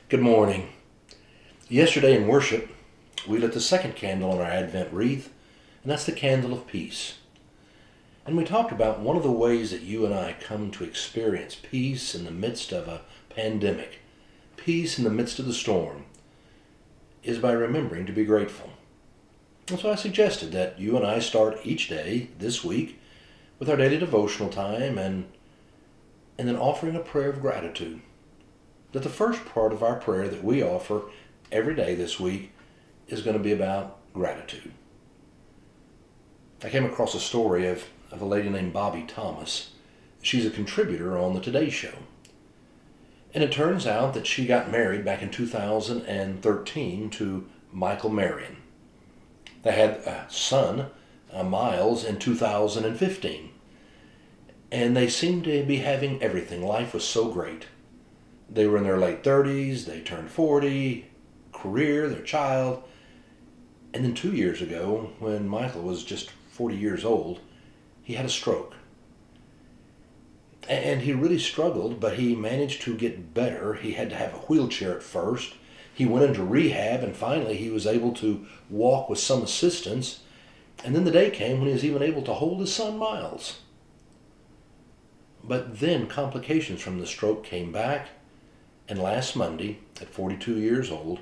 Good morning. Yesterday in worship, we lit the second candle on our Advent wreath, and that's the candle of peace. And we talked about one of the ways that you and I come to experience peace in the midst of a pandemic, peace in the midst of the storm, is by remembering to be grateful. And so I suggested that you and I start each day this week with our daily devotional time and then offering a prayer of gratitude. That the first part of our prayer that we offer every day this week is going to be about gratitude. I came across a story of a lady named Bobby Thomas. She's a contributor on the Today Show. And it turns out that she got married back in 2013 to Michael Marion. They had a son, Miles, in 2015. And they seemed to be having everything. Life was so great. They were in their late 30s, they turned 40, career, their child. And then 2 years ago, when Michael was just 40 years old, he had a stroke. And he really struggled, but he managed to get better. He had to have a wheelchair at first. He went into rehab, and finally he was able to walk with some assistance. And then the day came when he was even able to hold his son Miles. But then complications from the stroke came back. And last Monday, at 42 years old,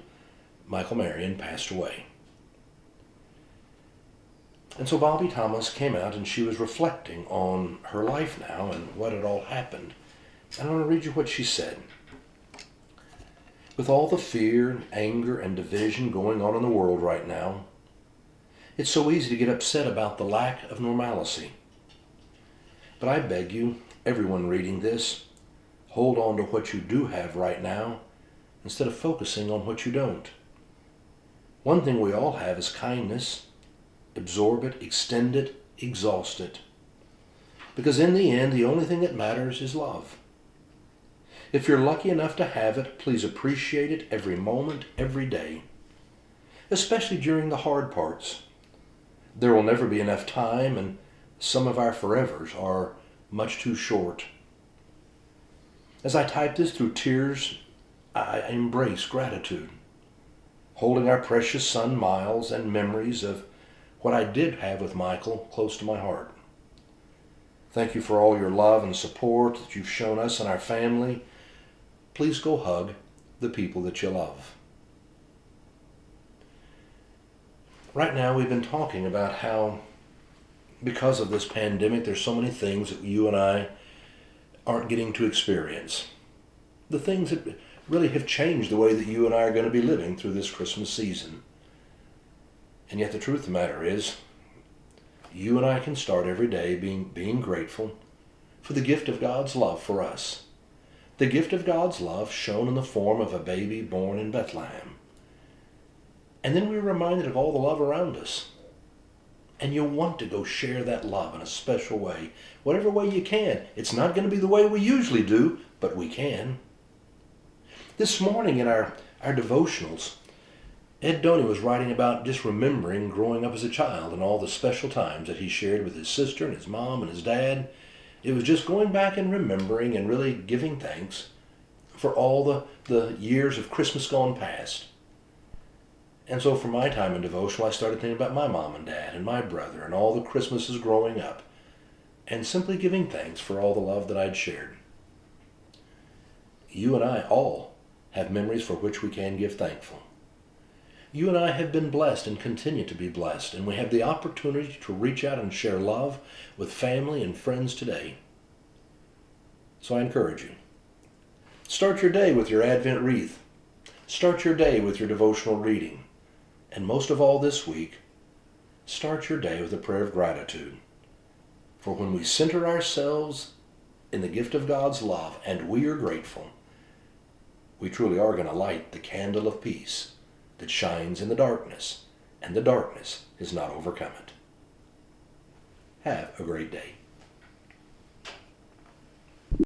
Michael Marion passed away. And so Bobby Thomas came out and she was reflecting on her life now and what had all happened. And I want to read you what she said. With all the fear and anger and division going on in the world right now, it's so easy to get upset about the lack of normalcy. But I beg you, everyone reading this, hold on to what you do have right now instead of focusing on what you don't. One thing we all have is kindness. Absorb it, extend it, exhaust it. Because in the end, the only thing that matters is love. If you're lucky enough to have it, please appreciate it every moment, every day, especially during the hard parts. There will never be enough time, and some of our forevers are much too short. As I type this through tears, I embrace gratitude, holding our precious son Miles and memories of what I did have with Michael close to my heart. Thank you for all your love and support that you've shown us and our family. Please go hug the people that you love. Right now we've been talking about how because of this pandemic there's so many things that you and I aren't getting to experience. The things that really have changed the way that you and I are going to be living through this Christmas season. And yet the truth of the matter is, you and I can start every day being grateful for the gift of God's love for us. The gift of God's love shown in the form of a baby born in Bethlehem. And then we're reminded of all the love around us. And you'll want to go share that love in a special way, whatever way you can. It's not going to be the way we usually do, but we can. This morning in our devotionals, Ed Doney was writing about just remembering growing up as a child and all the special times that he shared with his sister and his mom and his dad. It was just going back and remembering and really giving thanks for all the years of Christmas gone past. And so for my time in devotional, I started thinking about my mom and dad and my brother and all the Christmases growing up and simply giving thanks for all the love that I'd shared. You and I all have memories for which we can give thankful. You and I have been blessed and continue to be blessed, and we have the opportunity to reach out and share love with family and friends today. So I encourage you. Start your day with your Advent wreath. Start your day with your devotional reading. And most of all this week, start your day with a prayer of gratitude. For when we center ourselves in the gift of God's love and we are grateful, we truly are going to light the candle of peace that shines in the darkness, and the darkness has not overcome it. Have a great day.